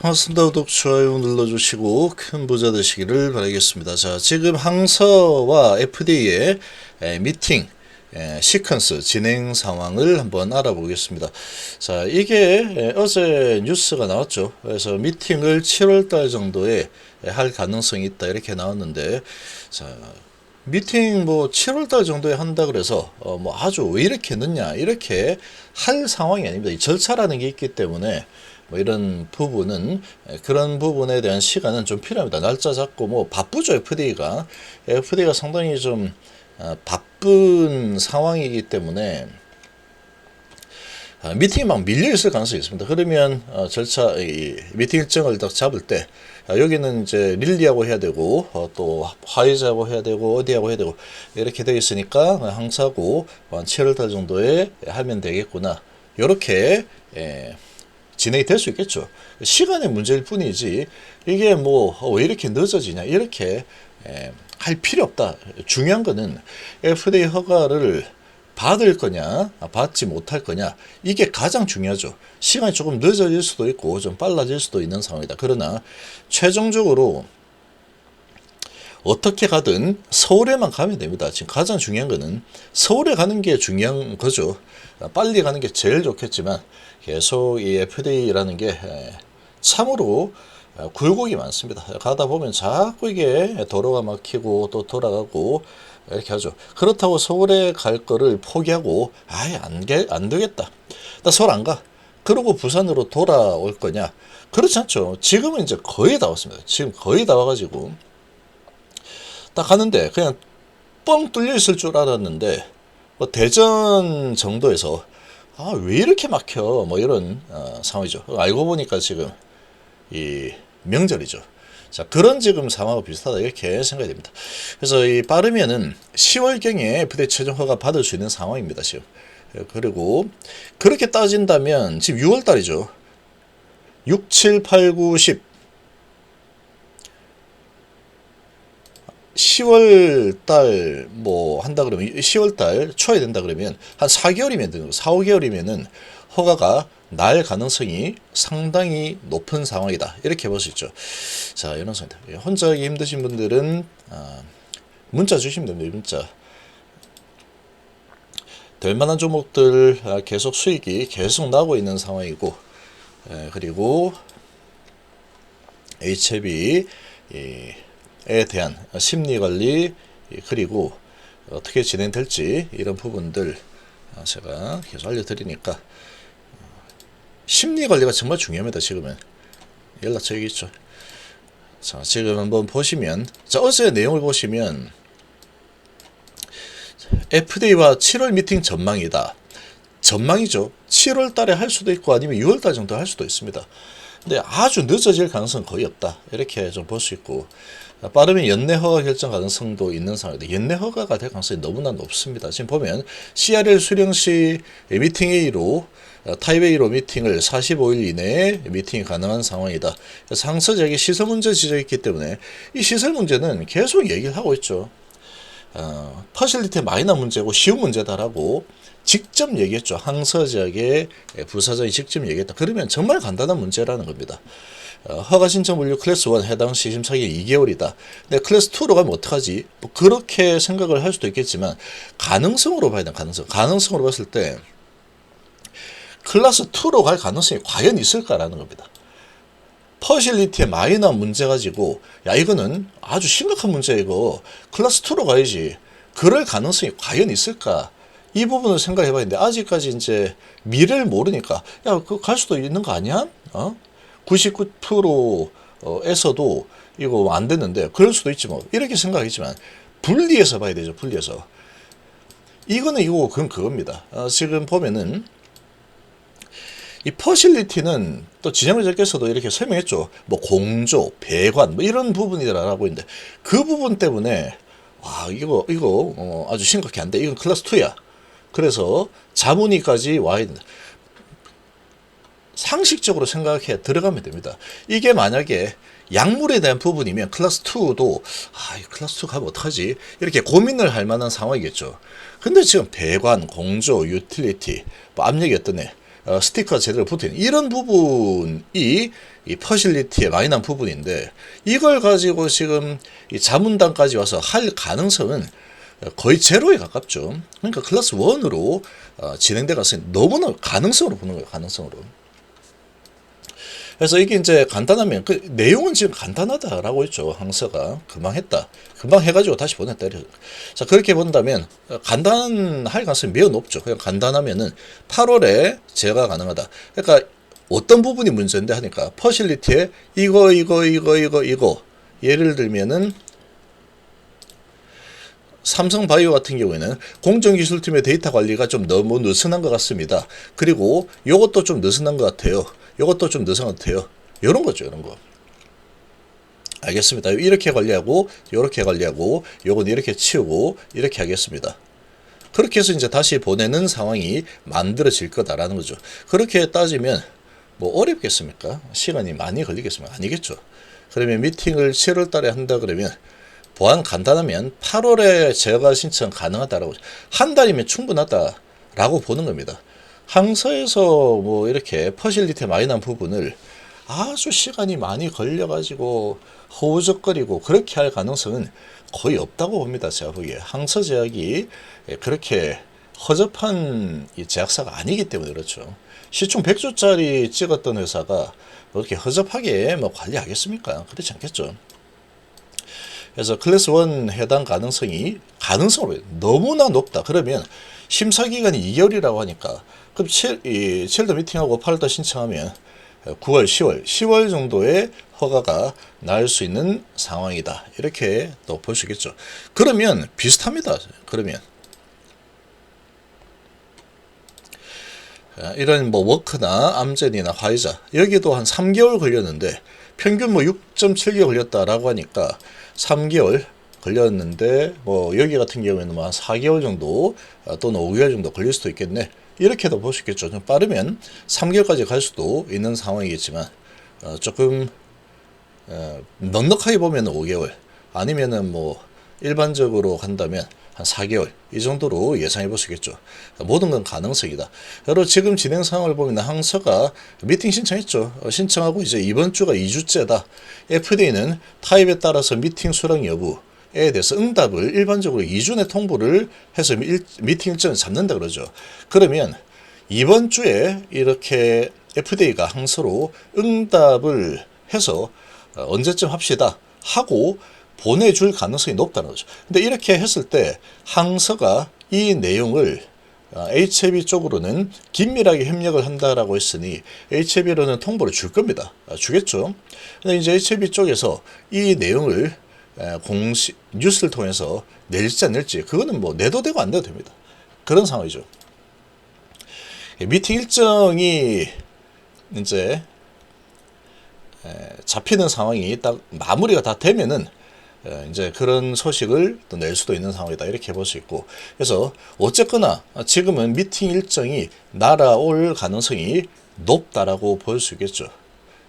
반갑습니다. 구독, 좋아요 눌러주시고 큰 부자 되시기를 바라겠습니다. 자, 지금 항서와 FDA의 미팅 시퀀스 진행 상황을 한번 알아보겠습니다. 자, 이게 어제 뉴스가 나왔죠. 그래서 미팅을 7월달 정도에 할 가능성이 있다 이렇게 나왔는데, 자, 미팅 뭐 7월달 정도에 한다 그래서 뭐 아주 왜 이렇게 늦냐 이렇게 할 상황이 아닙니다. 이 절차라는 게 있기 때문에 뭐 이런 부분은 그런 부분에 대한 시간은 좀 필요합니다. 날짜 잡고 뭐 바쁘죠. FDA가 상당히 좀 바쁜 상황이기 때문에 미팅이 막 밀려 있을 가능성이 있습니다. 그러면 절차 미팅 일정을 딱 잡을 때 여기는 이제 릴리하고 해야 되고 또 화이자하고 해야 되고 어디하고 해야 되고 이렇게 되어 있으니까 항사고 한 7월달 정도에 하면 되겠구나. 이렇게 진행이 될 수 있겠죠. 시간의 문제일 뿐이지 이게 뭐 왜 이렇게 늦어지냐 이렇게 할 필요 없다. 중요한 거는 FDA 허가를 받을 거냐 받지 못할 거냐 이게 가장 중요하죠. 시간이 조금 늦어질 수도 있고 좀 빨라질 수도 있는 상황이다. 그러나 최종적으로 어떻게 가든 서울에만 가면 됩니다. 지금 가장 중요한 거는 서울에 가는 게 중요한 거죠. 빨리 가는 게 제일 좋겠지만 계속 이 FDA라는 게 참으로 굴곡이 많습니다. 가다 보면 자꾸 이게 도로가 막히고 또 돌아가고 이렇게 하죠. 그렇다고 서울에 갈 거를 포기하고 아예 안 되겠다. 나 서울 안 가. 그러고 부산으로 돌아올 거냐? 그렇지 않죠. 지금은 이제 거의 다 왔습니다. 지금 거의 다 와가지고 딱 가는데 그냥 뻥 뚫려 있을 줄 알았는데 뭐 대전 정도에서 왜 이렇게 막혀 뭐 이런 상황이죠. 알고 보니까 지금 이 명절이죠. 자, 그런 지금 상황과 비슷하다 이렇게 생각이 됩니다. 그래서 이 빠르면은 10월경에 부대 최종 허가 받을 수 있는 상황입니다. 지금. 그리고 그렇게 따진다면 지금 6월달이죠. 6, 7, 8, 9, 10 10월 달 뭐 한다 그러면 10월 달 초에 된다 그러면 한 4개월이면 되는 거 4, 5개월이면은 허가가 날 가능성이 상당히 높은 상황이다. 이렇게 볼 수 있죠. 자, 이런 상황입니다. 혼자 하기 힘드신 분들은 문자 주시면 됩니다. 문자. 될 만한 종목들 계속 수익이 계속 나고 있는 상황이고 그리고 HB 에 대한 심리관리 그리고 어떻게 진행될지 이런 부분들 제가 계속 알려드리니까 심리관리가 정말 중요합니다. 지금은 연락처 여기 있죠. 자, 지금 한번 보시면 자, 어제 내용을 보시면 FDA와 7월 미팅 전망이다. 전망이죠. 7월 달에 할 수도 있고 아니면 6월 달 정도 할 수도 있습니다. 근데 아주 늦어질 가능성은 거의 없다. 이렇게 좀 볼 수 있고 빠르면 연내 허가 결정 가능성도 있는 상황인데 연내 허가가 될 가능성이 너무나 높습니다. 지금 보면 CRL 수령 시 미팅 A로 타입A로 미팅을 45일 이내에 미팅이 가능한 상황이다. 그래서 항서적인 시설 문제 지적이 있기 때문에 이 시설 문제는 계속 얘기를 하고 있죠. 퍼실리티 마이너 문제고 쉬운 문제다라고 직접 얘기했죠. 항서지역의 부사장이 직접 얘기했다. 그러면 정말 간단한 문제라는 겁니다. 허가 신청 분류 클래스 1 해당 시 심사기간 2개월이다. 근데 클래스 2로 가면 어떡하지? 뭐 그렇게 생각을 할 수도 있겠지만 가능성으로 봐야 돼. 가능성으로 봤을 때 클래스 2로 갈 가능성이 과연 있을까라는 겁니다. 퍼실리티의 마이너 문제 가지고 야 이거는 아주 심각한 문제 이거 클래스 2로 가야지. 그럴 가능성이 과연 있을까? 이 부분을 생각해 봐야 되는데 아직까지 이제 미래를 모르니까 야 그거 갈 수도 있는 거 아니야? 99%에서도 이거 안 됐는데 그럴 수도 있지 뭐 이렇게 생각하겠지만 분리해서 봐야 되죠. 분리해서 이거는 이거고 그건 그겁니다. 지금 보면은 이 퍼실리티는 또 진행자께서도 이렇게 설명했죠. 뭐 공조, 배관 뭐 이런 부분이라고 있는데 그 부분 때문에 와 이거 아주 심각해 안 돼. 이건 클래스 2야. 그래서 자문위까지 와야 된다. 상식적으로 생각해 들어가면 됩니다. 이게 만약에 약물에 대한 부분이면 클래스 2도 클래스 2 가면 어떡하지? 이렇게 고민을 할 만한 상황이겠죠. 근데 지금 배관, 공조, 유틸리티, 뭐 압력이 어떠네? 스티커가 제대로 붙어있는 이런 부분이 이 퍼실리티의 마이너한 부분인데, 이걸 가지고 지금 이 자문단까지 와서 할 가능성은 거의 제로에 가깝죠. 그러니까 클래스 1으로 진행돼 갔으니 너무나 가능성으로 보는 거예요. 가능성으로. 그래서 이게 이제 간단하면 그 내용은 지금 간단하다라고 했죠. 항서가 금방 했다, 금방 해가지고 다시 보냈다. 자, 그렇게 본다면 간단할 가능성이 매우 높죠. 그냥 간단하면은 8월에 제어가 가능하다. 그러니까 어떤 부분이 문제인데 하니까 퍼실리티에 이거 예를 들면은 삼성바이오 같은 경우에는 공정기술팀의 데이터 관리가 좀 너무 느슨한 것 같습니다. 그리고 요것도 좀 느슨한 것 같아요. 요것도 좀 느슨한 것 같아요. 요런 거죠, 이런 거. 알겠습니다. 이렇게 관리하고, 요렇게 관리하고, 요건 이렇게 치우고, 이렇게 하겠습니다. 그렇게 해서 이제 다시 보내는 상황이 만들어질 거다라는 거죠. 그렇게 따지면 뭐 어렵겠습니까? 시간이 많이 걸리겠습니까? 아니겠죠. 그러면 미팅을 7월 달에 한다 그러면 보안 간단하면 8월에 제어가 신청 가능하다라고, 한 달이면 충분하다라고 보는 겁니다. 항서에서 뭐 이렇게 퍼실리티 마이너한 부분을 아주 시간이 많이 걸려가지고 허우적거리고 그렇게 할 가능성은 거의 없다고 봅니다. 제가 보기에 항서 제약이 그렇게 허접한 이 제약사가 아니기 때문에 그렇죠. 시총 100조짜리 찍었던 회사가 그렇게 허접하게 뭐 관리하겠습니까? 그렇지 않겠죠. 그래서 클래스 1 해당 가능성으로 너무나 높다. 그러면 심사기간이 2개월이라고 하니까 그럼 7월 미팅하고 8월달 신청하면 9월, 10월 정도의 허가가 날 수 있는 상황이다. 이렇게 또 볼 수 있겠죠. 그러면 비슷합니다. 그러면 이런 뭐 워크나 암젠이나 화이자 여기도 한 3개월 걸렸는데 평균 뭐 6.7개월 걸렸다라고 하니까 3개월 걸렸는데 뭐 여기 같은 경우에는 뭐 한 4개월 정도 또는 5개월 정도 걸릴 수도 있겠네. 이렇게도 볼 수 있겠죠. 좀 빠르면 3개월까지 갈 수도 있는 상황이겠지만 조금 넉넉하게 보면 5개월 아니면은 뭐 일반적으로 간다면 한 4개월 이 정도로 예상해 볼 수 있겠죠. 모든 건 가능성이다. 여러 지금 진행 상황을 보면 항서가 미팅 신청했죠. 신청하고 이제 이번 주가 2주째다. FDA는 타입에 따라서 미팅 수락 여부에 대해서 응답을 일반적으로 2주 내 통보를 해서 미팅 일정을 잡는다 그러죠. 그러면 이번 주에 이렇게 FDA가 항서로 응답을 해서 언제쯤 합시다 하고 보내줄 가능성이 높다는 거죠. 근데 이렇게 했을 때 항서가 이 내용을 HAB 쪽으로는 긴밀하게 협력을 한다라고 했으니 HAB로는 통보를 줄 겁니다. 주겠죠. 근데 이제 HAB 쪽에서 이 내용을 공식 뉴스를 통해서 낼지 안 낼지 그거는 뭐 내도 되고 안 내도 됩니다. 그런 상황이죠. 미팅 일정이 이제 잡히는 상황이 딱 마무리가 다 되면은 이제 그런 소식을 또 낼 수도 있는 상황이다. 이렇게 볼 수 있고. 그래서 어쨌거나 지금은 미팅 일정이 날아올 가능성이 높다라고 볼 수 있겠죠.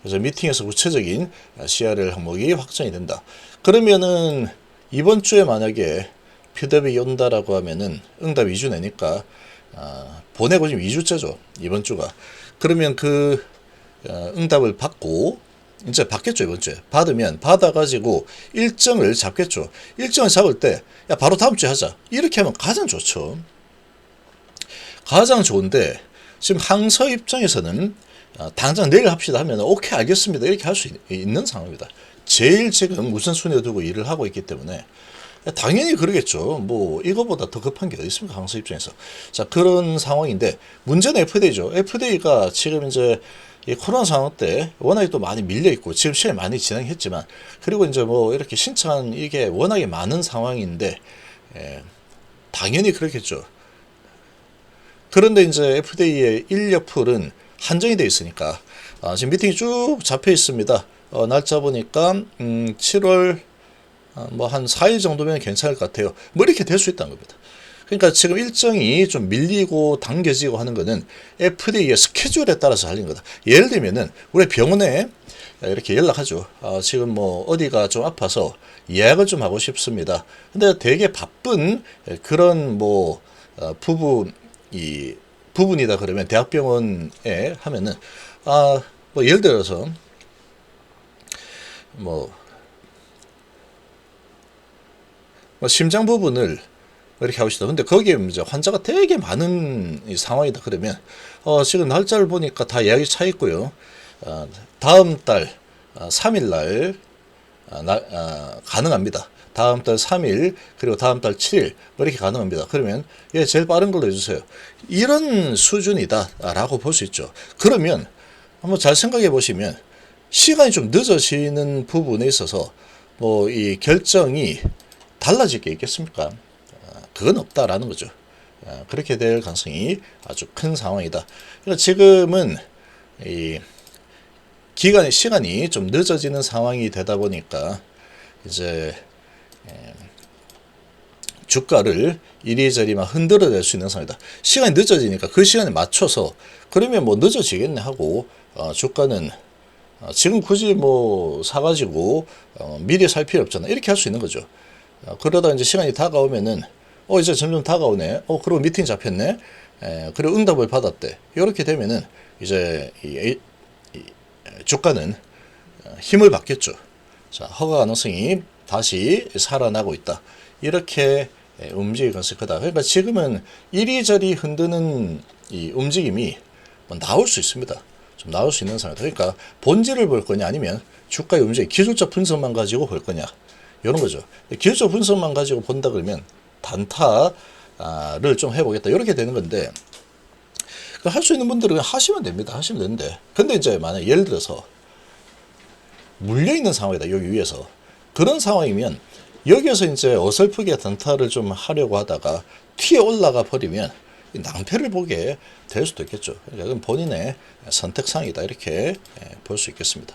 그래서 미팅에서 구체적인 CRL 항목이 확정이 된다. 그러면은 이번 주에 만약에 피드백이 온다라고 하면은 응답 2주 내니까 보내고 지금 2주째죠. 이번 주가. 그러면 그 응답을 받고 이제 받겠죠. 이번 주에 받으면 받아가지고 일정을 잡겠죠. 일정을 잡을 때 야 바로 다음 주에 하자 이렇게 하면 가장 좋죠. 가장 좋은데 지금 항서 입장에서는 당장 내일 합시다 하면 오케이 알겠습니다 이렇게 할 수 있는 상황입니다. 제일 지금 우선순위에 두고 일을 하고 있기 때문에 당연히 그러겠죠. 뭐 이거보다 더 급한 게 어디 있습니까? 항서 입장에서. 자, 그런 상황인데 문제는 FDA죠. FDA가 지금 이제 이 코로나 상황 때 워낙에 또 많이 밀려 있고 지금 시간이 많이 진행했지만 그리고 이제 뭐 이렇게 신청한 이게 워낙에 많은 상황인데 당연히 그렇겠죠. 그런데 이제 FDA의 인력풀은 한정이 되어 있으니까 지금 미팅이 쭉 잡혀 있습니다. 날짜 보니까 7월 뭐 한 4일 정도면 괜찮을 것 같아요. 뭐 이렇게 될 수 있다는 겁니다. 그러니까 지금 일정이 좀 밀리고 당겨지고 하는 거는 FDA의 스케줄에 따라서 달린 거다. 예를 들면은 우리 병원에 이렇게 연락하죠. 지금 뭐 어디가 좀 아파서 예약을 좀 하고 싶습니다. 근데 되게 바쁜 그런 뭐 부부 이 부분이다 그러면 대학병원에 하면은 뭐 예를 들어서 뭐 심장 부분을 이렇게 하고 싶다. 근데 거기에 이제 환자가 되게 많은 이 상황이다 그러면 지금 날짜를 보니까 다 예약이 차 있고요. 다음 달 3일 날 가능합니다. 다음 달 3일 그리고 다음 달 7일 뭐 이렇게 가능합니다. 그러면 예 제일 빠른 걸로 해주세요. 이런 수준이다라고 볼 수 있죠. 그러면 한번 잘 생각해 보시면 시간이 좀 늦어지는 부분에 있어서 뭐 이 결정이 달라질 게 있겠습니까? 그건 없다라는 거죠. 그렇게 될 가능성이 아주 큰 상황이다. 그러니까 지금은 이 시간이 좀 늦어지는 상황이 되다 보니까 이제 주가를 이리저리 막 흔들어 낼 수 있는 상황이다. 시간이 늦어지니까 그 시간에 맞춰서 그러면 뭐 늦어지겠네 하고 주가는 지금 굳이 뭐 사가지고 미리 살 필요 없잖아. 이렇게 할 수 있는 거죠. 그러다 이제 시간이 다가오면은 이제 점점 다가오네. 그리고 미팅 잡혔네. 그리고 응답을 받았대. 이렇게 되면은 이제 이 주가는 힘을 받겠죠. 자, 허가 가능성이 다시 살아나고 있다. 이렇게 움직일 가능성이 크다. 그러니까 지금은 이리저리 흔드는 이 움직임이 뭐 나올 수 있습니다. 좀 나올 수 있는 상황이다. 그러니까 본질을 볼 거냐 아니면 주가의 움직임, 기술적 분석만 가지고 볼 거냐. 이런 거죠. 기술적 분석만 가지고 본다 그러면 단타를 좀 해보겠다. 이렇게 되는 건데 할 수 있는 분들은 하시면 됩니다. 하시면 되는데 근데 이제 만약 예를 들어서 물려있는 상황이다. 여기 위에서 그런 상황이면 여기에서 이제 어설프게 단타를 좀 하려고 하다가 튀어 올라가 버리면 낭패를 보게 될 수도 있겠죠. 그러니까 본인의 선택상이다. 이렇게 볼 수 있겠습니다.